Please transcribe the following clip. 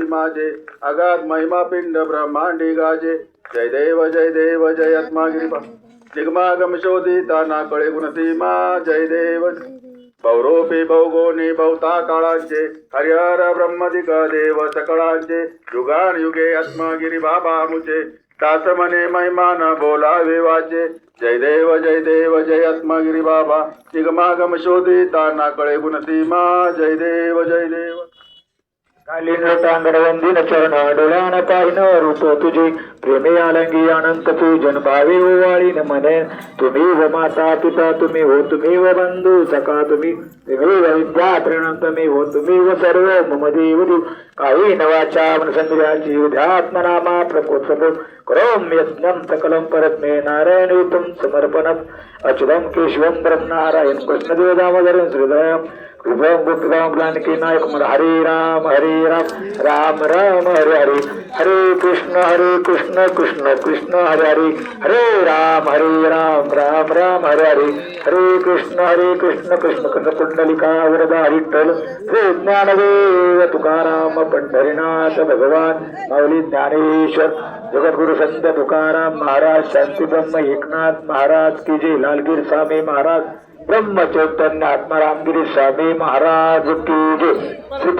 माझे अगाध महिमा पिंड ब्रह्मांडी गाजे जय देव जय आत्मागिरी निगमागम शोधिता ना कळे गुणसीमा जय देव बहुरूपी बहुगुणी बहुता काळांचे हरिहर ब्रह्मदिक देव सकळांचे युगान युगे आत्मागिरी बाबा मुचे दास मने महिमान बोलावे वाचे जय देव जय आत्मागिरी बाबा निगमागम शोधिता ना कळे गुणसीमा जय देव कालीन लोटांगण वंदिन चरण डोळ्यान पाहिन रूप तुझे प्रेमे आलंगी अनंत पूजन भावे ओवाळीन मने तुम्ही व माता पिता तुम्ही हो तुम्ही व बंधू सखा तुम्ही तुम्ही व विद्या प्रणम तुम्ही हो तुम्ही व सर्व मम देव देव काही नवाच्या मनसंग्रहाची उद्यात्मनामा प्रकोत्सव करोम यज्ञम सकलम परस्मे नारायणयुतम समर्पणम अच्युतम केशवम ब्रह्मनारायण कृष्णदेव दामोदरं श्रीधरम कृपम गुप्तराम ज्ञानकी नायक हरे राम राम राम हरे हरे हरे कृष्ण कृष्ण कृष्ण हरे हरे हरे राम राम हरे हरे हरे कृष्ण कृष्ण कृष्ण पुंडलिका वरदा विठ्ठल श्री ज्ञानदेव तुकाराम पंढरीनाथ भगवान माऊली ज्ञानेश्वर जगद्गुरु संत तुकाराम महाराज शांती ब्रह्म एकनाथ महाराज की जय लालगीर स्वामी महाराज ब्रह्म चैतन्य आत्मारामगिरी स्वामी महाराज की जय श्री